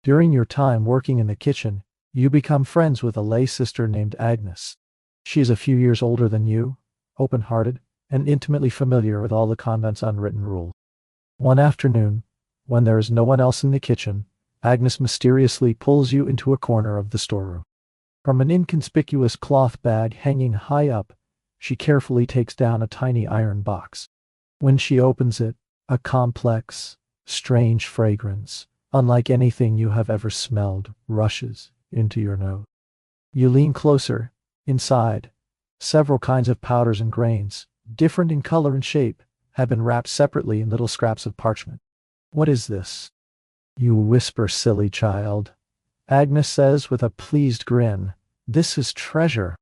During your time working in the kitchen, you become friends with a lay sister named Agnes. She is a few years older than you, open-hearted, and intimately familiar with all the convent's unwritten rules. One afternoon, when there is no one else in the kitchen, Agnes mysteriously pulls you into a corner of the storeroom. From an inconspicuous cloth bag hanging high up, she carefully takes down a tiny iron box. When she opens it, a complex, strange fragrance, unlike anything you have ever smelled, rushes into your nose. You lean closer. Inside, several kinds of powders and grains, different in color and shape, have been wrapped separately in little scraps of parchment. What is this? You whisper, silly child. Agnes says with a pleased grin, this is treasure.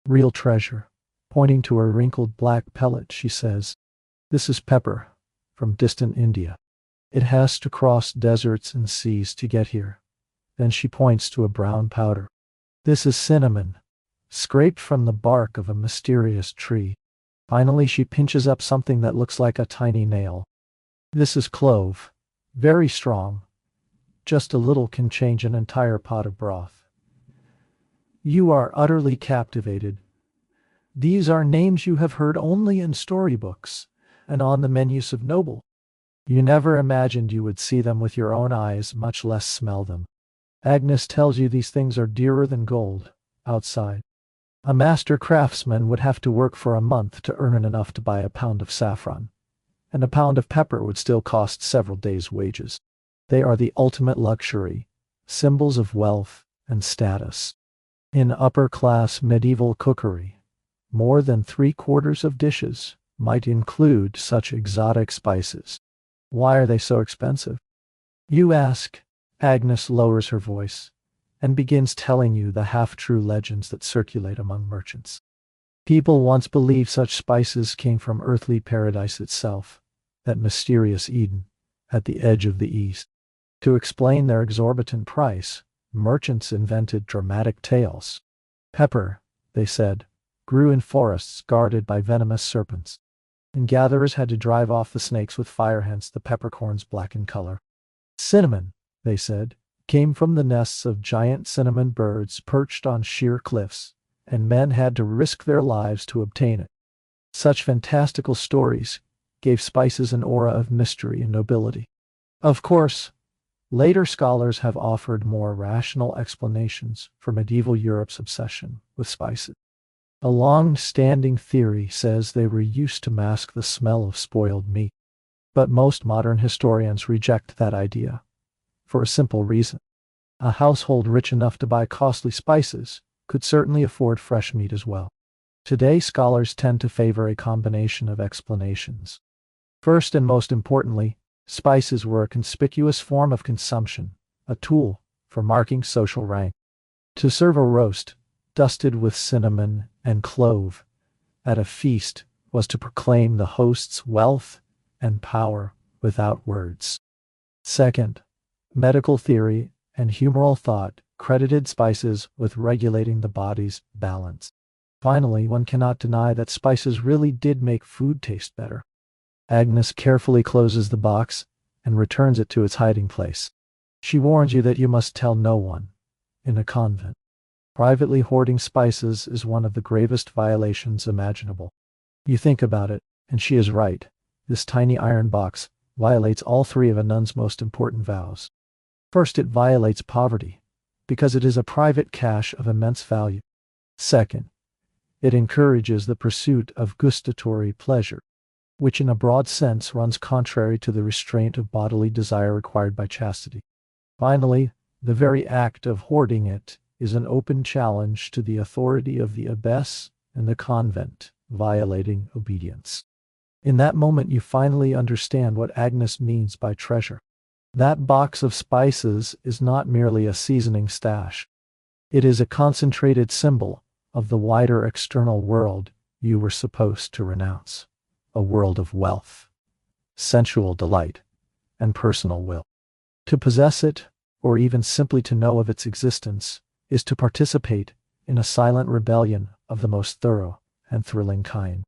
Real treasure. Pointing to her wrinkled black pellet, she says, this is pepper from distant India. It has to cross deserts and seas to get here. Then she points to a brown powder. This is cinnamon, scraped from the bark of a mysterious tree. Finally, she pinches up something that looks like a tiny nail. This is clove, very strong. Just a little can change an entire pot of broth. You are utterly captivated. These are names you have heard only in storybooks and on the menus of noble. You never imagined you would see them with your own eyes, much less smell them. Agnes tells you these things are dearer than gold outside. A master craftsman would have to work for a month to earn enough to buy a pound of saffron, and a pound of pepper would still cost several days' wages. They are the ultimate luxury, symbols of wealth and status. In upper-class medieval cookery, more than 3/4 of dishes might include such exotic spices. Why are they so expensive? You ask. Agnes lowers her voice and begins telling you the half-true legends that circulate among merchants. People once believed such spices came from earthly paradise itself, that mysterious Eden at the edge of the East. To explain their exorbitant price, merchants invented dramatic tales. Pepper, they said, grew in forests guarded by venomous serpents, and gatherers had to drive off the snakes with fire, hence the peppercorn's black in color. Cinnamon, they said, came from the nests of giant cinnamon birds perched on sheer cliffs, and men had to risk their lives to obtain it. Such fantastical stories gave spices an aura of mystery and nobility. Of course, later scholars have offered more rational explanations for medieval Europe's obsession with spices. A long-standing theory says they were used to mask the smell of spoiled meat. But most modern historians reject that idea, for a simple reason. A household rich enough to buy costly spices could certainly afford fresh meat as well. Today, scholars tend to favor a combination of explanations. First and most importantly, spices were a conspicuous form of consumption, a tool for marking social rank. To serve a roast, dusted with cinnamon and clove, at a feast was to proclaim the host's wealth and power without words. Second, medical theory and humoral thought credited spices with regulating the body's balance. Finally, one cannot deny that spices really did make food taste better. Agnes carefully closes the box and returns it to its hiding place. She warns you that you must tell no one in a convent. Privately hoarding spices is one of the gravest violations imaginable. You think about it, and she is right. This tiny iron box violates all three of a nun's most important vows. First, it violates poverty, because it is a private cache of immense value. Second, it encourages the pursuit of gustatory pleasure, which in a broad sense runs contrary to the restraint of bodily desire required by chastity. Finally, the very act of hoarding it is an open challenge to the authority of the abbess and the convent, violating obedience. In that moment, you finally understand what Agnes means by treasure. That box of spices is not merely a seasoning stash. It is a concentrated symbol of the wider external world you were supposed to renounce. A world of wealth, sensual delight, and personal will. To possess it, or even simply to know of its existence, is to participate in a silent rebellion of the most thorough and thrilling kind.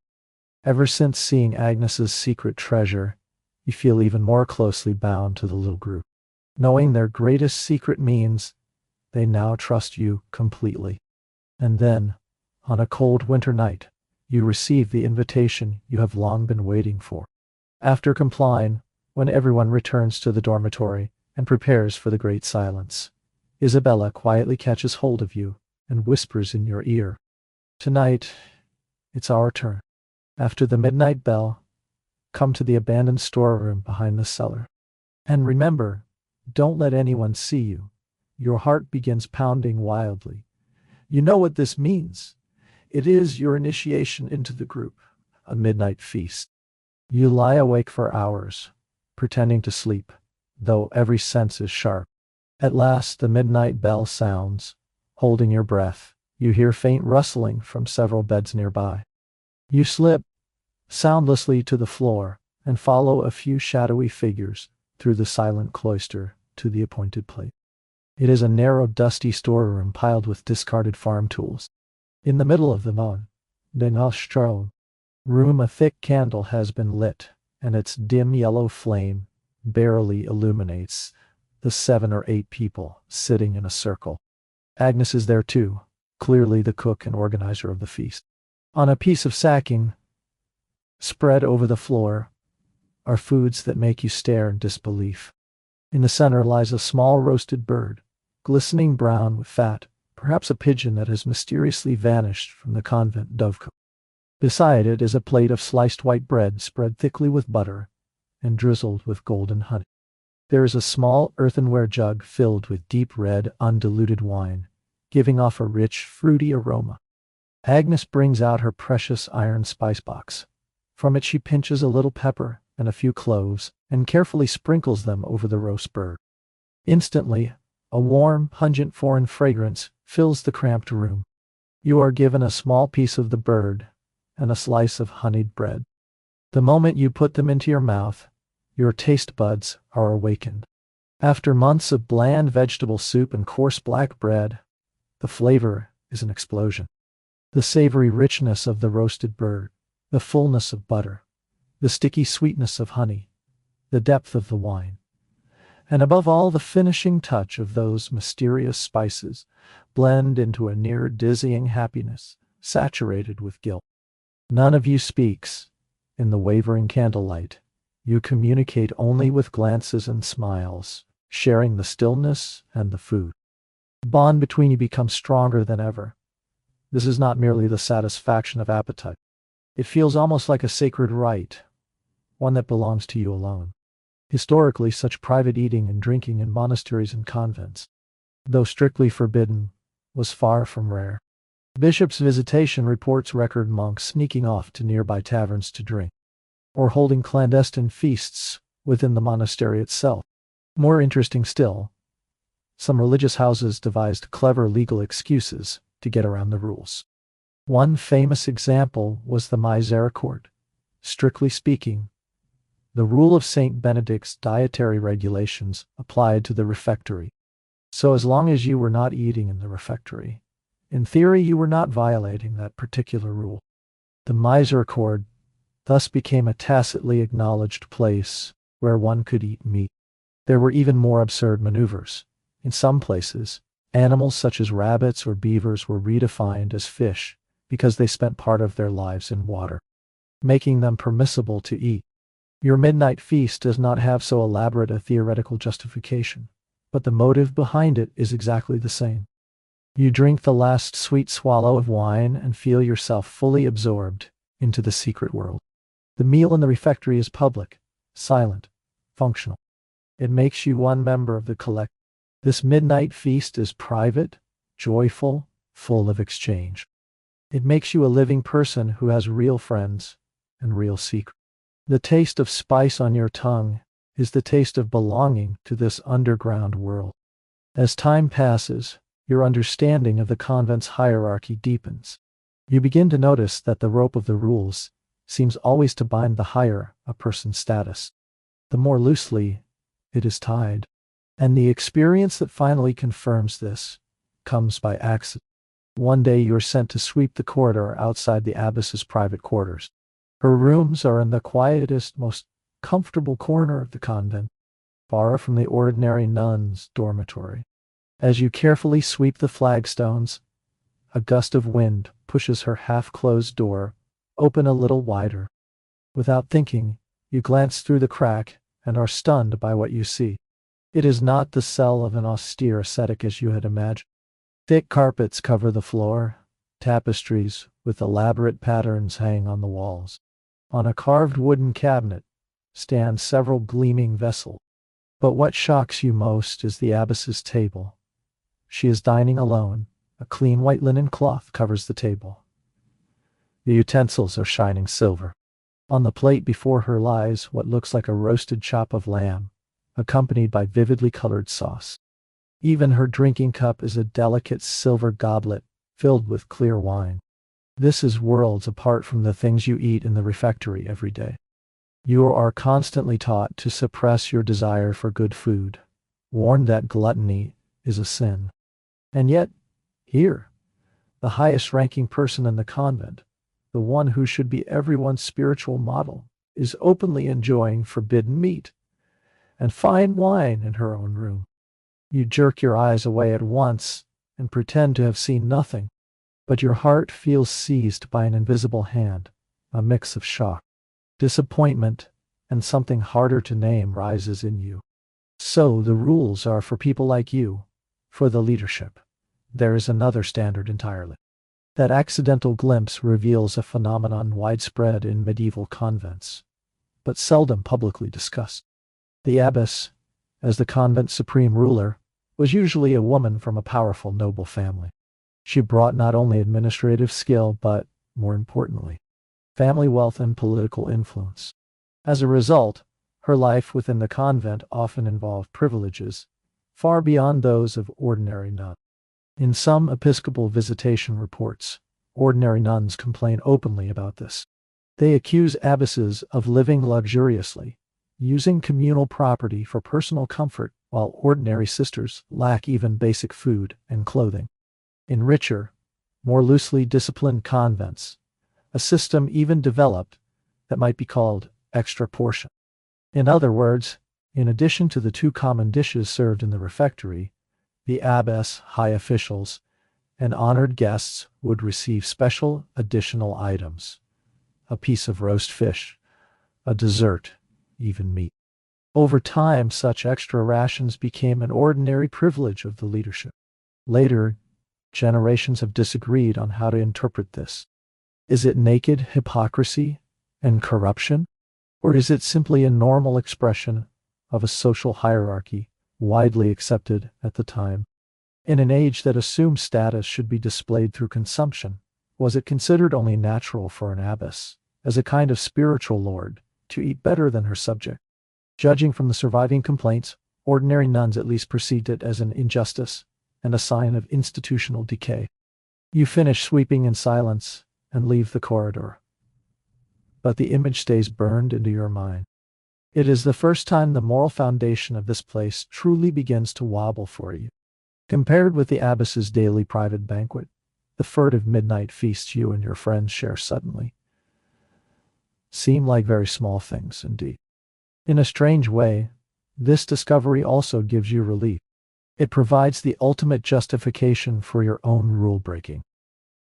Ever since seeing Agnes's secret treasure, you feel even more closely bound to the little group. Knowing their greatest secret means they now trust you completely. And then, on a cold winter night, you receive the invitation you have long been waiting for. After complying, when everyone returns to the dormitory and prepares for the great silence, Isabella quietly catches hold of you and whispers in your ear, "Tonight, it's our turn. After the midnight bell, come to the abandoned storeroom behind the cellar. And remember, don't let anyone see you." Your heart begins pounding wildly. You know what this means. It is your initiation into the group, a midnight feast. You lie awake for hours, pretending to sleep, though every sense is sharp. At last the midnight bell sounds. Holding your breath, you hear faint rustling from several beds nearby. You slip soundlessly to the floor and follow a few shadowy figures through the silent cloister to the appointed place. It is a narrow, dusty storeroom piled with discarded farm tools. In the middle of the room, a thick candle has been lit, and its dim yellow flame barely illuminates the 7 or 8 people sitting in a circle. Agnes is there too, clearly the cook and organizer of the feast. On a piece of sacking, spread over the floor, are foods that make you stare in disbelief. In the center lies a small roasted bird, glistening brown with fat, perhaps a pigeon that has mysteriously vanished from the convent dovecote. Beside it is a plate of sliced white bread spread thickly with butter and drizzled with golden honey. There is a small earthenware jug filled with deep red, undiluted wine, giving off a rich, fruity aroma. Agnes brings out her precious iron spice box. From it she pinches a little pepper and a few cloves and carefully sprinkles them over the roast bird. Instantly, a warm, pungent foreign fragrance fills the cramped room. You are given a small piece of the bird and a slice of honeyed bread. The moment you put them into your mouth, your taste buds are awakened. After months of bland vegetable soup and coarse black bread, the flavor is an explosion. The savory richness of the roasted bird, the fullness of butter, the sticky sweetness of honey, the depth of the wine, and above all the finishing touch of those mysterious spices blend into a near dizzying happiness, saturated with guilt. None of you speaks. In the wavering candlelight, you communicate only with glances and smiles, sharing the stillness and the food. The bond between you becomes stronger than ever. This is not merely the satisfaction of appetite. It feels almost like a sacred rite, one that belongs to you alone. Historically, such private eating and drinking in monasteries and convents, though strictly forbidden, was far from rare. Bishop's Visitation reports record monks sneaking off to nearby taverns to drink, or holding clandestine feasts within the monastery itself. More interesting still, some religious houses devised clever legal excuses to get around the rules. One famous example was the Misericorde. Strictly speaking, the rule of St. Benedict's dietary regulations applied to the refectory. So as long as you were not eating in the refectory, in theory you were not violating that particular rule. The Misericorde thus became a tacitly acknowledged place where one could eat meat. There were even more absurd maneuvers. In some places, animals such as rabbits or beavers were redefined as fish because they spent part of their lives in water, making them permissible to eat. Your midnight feast does not have so elaborate a theoretical justification, but the motive behind it is exactly the same. You drink the last sweet swallow of wine and feel yourself fully absorbed into the secret world. The meal in the refectory is public, silent, functional. It makes you one member of the collective. This midnight feast is private, joyful, full of exchange. It makes you a living person who has real friends and real secrets. The taste of spice on your tongue is the taste of belonging to this underground world. As time passes, your understanding of the convent's hierarchy deepens. You begin to notice that the rope of the rules seems always to bind the higher a person's status, the more loosely it is tied. And the experience that finally confirms this comes by accident. One day you are sent to sweep the corridor outside the abbess's private quarters. Her rooms are in the quietest, most comfortable corner of the convent, far from the ordinary nun's dormitory. As you carefully sweep the flagstones, a gust of wind pushes her half-closed door open a little wider. Without thinking, you glance through the crack and are stunned by what you see. It is not the cell of an austere ascetic as you had imagined. Thick carpets cover the floor, tapestries with elaborate patterns hang on the walls. On a carved wooden cabinet stand several gleaming vessels. But what shocks you most is the abbess's table. She is dining alone. A clean white linen cloth covers the table. The utensils are shining silver. On the plate before her lies what looks like a roasted chop of lamb, accompanied by vividly colored sauce. Even her drinking cup is a delicate silver goblet filled with clear wine. This is worlds apart from the things you eat in the refectory every day. You are constantly taught to suppress your desire for good food, warned that gluttony is a sin. And yet, here, the highest-ranking person in the convent, the one who should be everyone's spiritual model, is openly enjoying forbidden meat and fine wine in her own room. You jerk your eyes away at once and pretend to have seen nothing, but your heart feels seized by an invisible hand. A mix of shock, disappointment, and something harder to name rises in you. So the rules are for people like you, for the leadership. There is another standard entirely. That accidental glimpse reveals a phenomenon widespread in medieval convents, but seldom publicly discussed. The abbess, as the convent's supreme ruler, was usually a woman from a powerful noble family. She brought not only administrative skill, but, more importantly, family wealth and political influence. As a result, her life within the convent often involved privileges far beyond those of ordinary nuns. In some episcopal visitation reports, ordinary nuns complain openly about this. They accuse abbesses of living luxuriously, using communal property for personal comfort, while ordinary sisters lack even basic food and clothing. In richer, more loosely disciplined convents, a system even developed that might be called extra portion. In other words, in addition to the two common dishes served in the refectory, the abbess, high officials, and honored guests would receive special additional items: a piece of roast fish, a dessert, even meat. Over time, such extra rations became an ordinary privilege of the leadership. Later, generations have disagreed on how to interpret this. Is it naked hypocrisy and corruption? Or is it simply a normal expression of a social hierarchy widely accepted at the time? In an age that assumed status should be displayed through consumption, was it considered only natural for an abbess, as a kind of spiritual lord, to eat better than her subject? Judging from the surviving complaints, ordinary nuns at least perceived it as an injustice and a sign of institutional decay. You finish sweeping in silence and leave the corridor. But the image stays burned into your mind. It is the first time the moral foundation of this place truly begins to wobble for you. Compared with the abbess's daily private banquet, the furtive midnight feasts you and your friends share suddenly seem like very small things indeed. In a strange way, this discovery also gives you relief. It provides the ultimate justification for your own rule-breaking.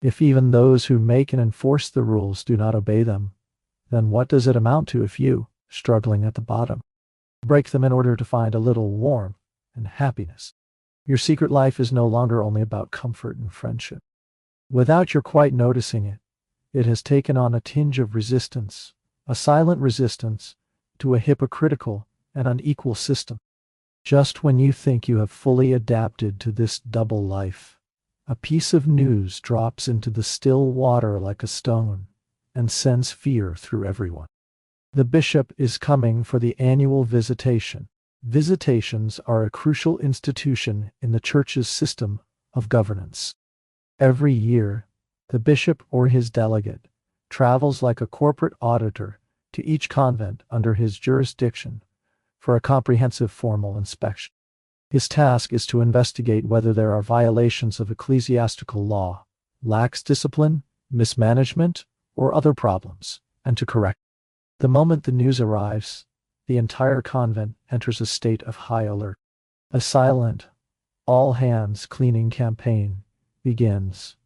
If even those who make and enforce the rules do not obey them, then what does it amount to if you, struggling at the bottom, break them in order to find a little warmth and happiness? Your secret life is no longer only about comfort and friendship. Without your quite noticing it, it has taken on a tinge of resistance, a silent resistance to a hypocritical and unequal system. Just when you think you have fully adapted to this double life, a piece of news drops into the still water like a stone and sends fear through everyone. The bishop is coming for the annual visitation. Visitations are a crucial institution in the church's system of governance. Every year, the bishop or his delegate travels like a corporate auditor to each convent under his jurisdiction for a comprehensive formal inspection. His task is to investigate whether there are violations of ecclesiastical law lax discipline, mismanagement, or other problems, and to correct. The moment the news arrives, the entire convent enters a state of high alert. A silent, all-hands-cleaning campaign begins.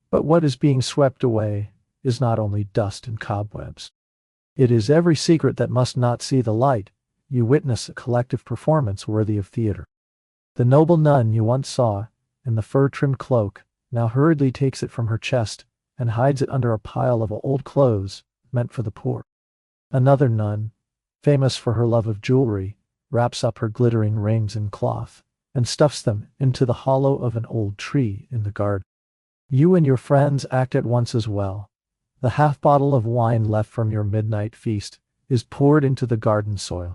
But what is being swept away is not only dust and cobwebs. It is every secret that must not see the light. You witness a collective performance worthy of theater. The noble nun you once saw, in the fur-trimmed cloak, now hurriedly takes it from her chest and hides it under a pile of old clothes meant for the poor. Another nun, famous for her love of jewelry, wraps up her glittering rings in cloth and stuffs them into the hollow of an old tree in the garden. You and your friends act at once as well. The half-bottle of wine left from your midnight feast is poured into the garden soil.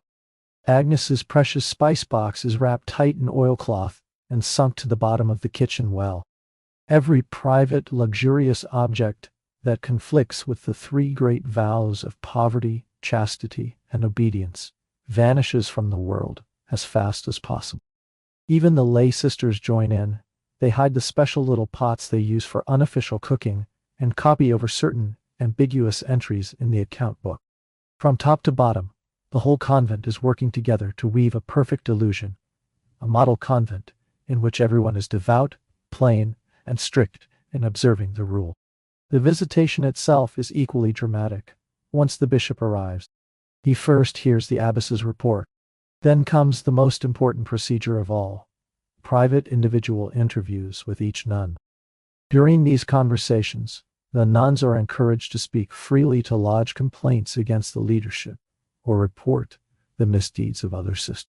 Agnes's precious spice box is wrapped tight in oilcloth and sunk to the bottom of the kitchen well. Every private, luxurious object that conflicts with the three great vows of poverty, chastity, and obedience vanishes from the world as fast as possible. Even the lay sisters join in. They hide the special little pots they use for unofficial cooking and copy over certain ambiguous entries in the account book. From top to bottom, the whole convent is working together to weave a perfect illusion, a model convent in which everyone is devout, plain, and strict in observing the rule. The visitation itself is equally dramatic. Once the bishop arrives, he first hears the abbess's report. Then comes the most important procedure of all, private individual interviews with each nun. During these conversations, the nuns are encouraged to speak freely, to lodge complaints against the leadership or report the misdeeds of other sisters.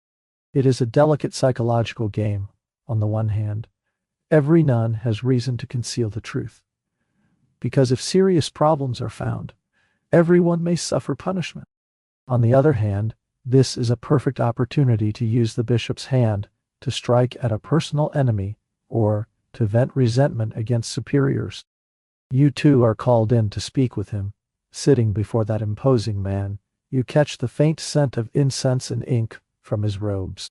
It is a delicate psychological game. On the one hand, every nun has reason to conceal the truth, because if serious problems are found, everyone may suffer punishment. On the other hand, this is a perfect opportunity to use the bishop's hand to strike at a personal enemy or to vent resentment against superiors. You too are called in to speak with him. Sitting before that imposing man, you catch the faint scent of incense and ink from his robes.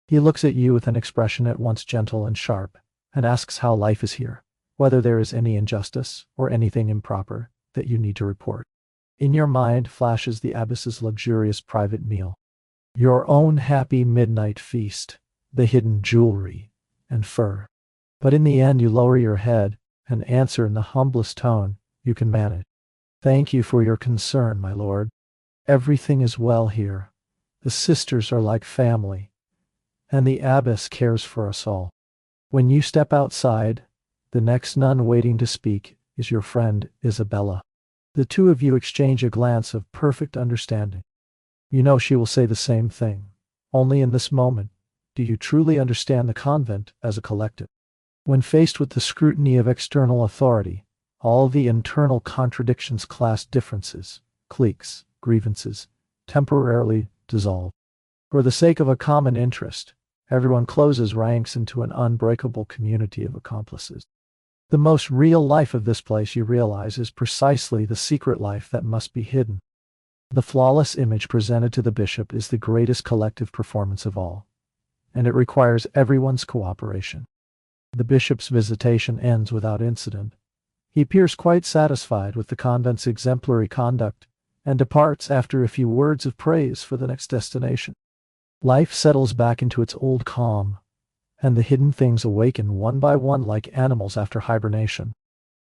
He looks at you with an expression at once gentle and sharp, and asks how life is here, whether there is any injustice or anything improper that you need to report. In your mind flashes the abbess's luxurious private meal, your own happy midnight feast, the hidden jewelry and fur. But in the end you lower your head and answer in the humblest tone you can manage. Thank you for your concern, my lord. Everything is well here. The sisters are like family, and the abbess cares for us all. When you step outside, the next nun waiting to speak is your friend Isabella. The two of you exchange a glance of perfect understanding. You know she will say the same thing. Only in this moment do you truly understand the convent as a collective. When faced with the scrutiny of external authority, all the internal contradictions, class differences, cliques, grievances, temporarily dissolve. For the sake of a common interest, everyone closes ranks into an unbreakable community of accomplices. The most real life of this place, you realize, is precisely the secret life that must be hidden. The flawless image presented to the bishop is the greatest collective performance of all, and it requires everyone's cooperation. The bishop's visitation ends without incident. He appears quite satisfied with the convent's exemplary conduct and departs after a few words of praise for the next destination. Life settles back into its old calm, and the hidden things awaken one by one like animals after hibernation.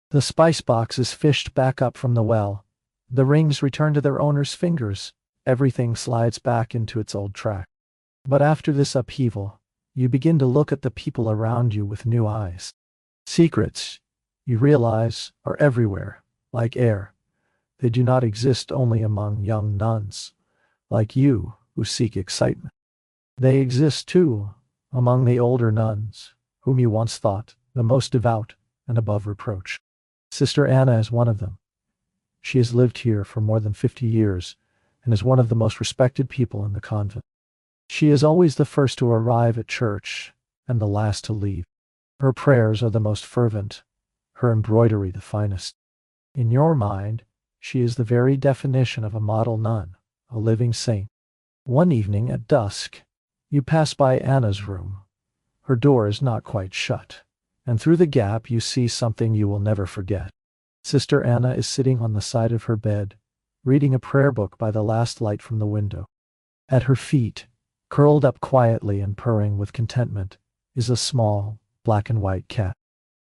The spice box is fished back up from the well. The rings return to their owner's fingers. Everything slides back into its old track. But after this upheaval, you begin to look at the people around you with new eyes. Secrets, you realize, are everywhere, like air. They do not exist only among young nuns, like you, who seek excitement. They exist, too, among the older nuns, whom you once thought the most devout and above reproach. Sister Anna is one of them. She has lived here for more than 50 years and is one of the most respected people in the convent. She is always the first to arrive at church and the last to leave. Her prayers are the most fervent, her embroidery the finest. In your mind, she is the very definition of a model nun, a living saint. One evening at dusk, you pass by Anna's room. Her door is not quite shut, and through the gap you see something you will never forget. Sister Anna is sitting on the side of her bed, reading a prayer book by the last light from the window. At her feet, curled up quietly and purring with contentment, is a small, black and white cat.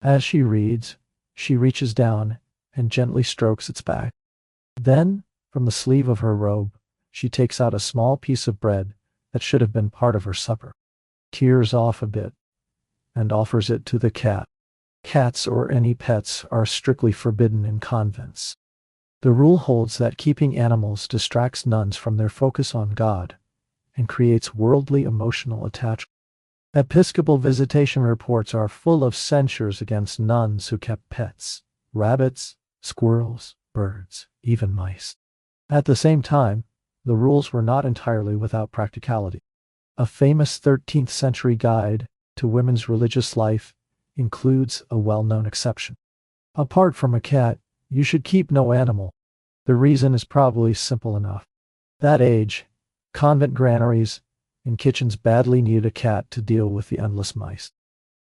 As she reads, she reaches down and gently strokes its back. Then, from the sleeve of her robe, she takes out a small piece of bread that should have been part of her supper, tears off a bit, and offers it to the cat. Cats or any pets are strictly forbidden in convents. The rule holds that keeping animals distracts nuns from their focus on God and creates worldly emotional attachment. Episcopal visitation reports are full of censures against nuns who kept pets, rabbits, squirrels, birds, even mice. At the same time, the rules were not entirely without practicality. A famous 13th century guide to women's religious life includes a well-known exception. Apart from a cat, you should keep no animal. The reason is probably simple enough. That age, convent granaries and kitchens badly needed a cat to deal with the endless mice.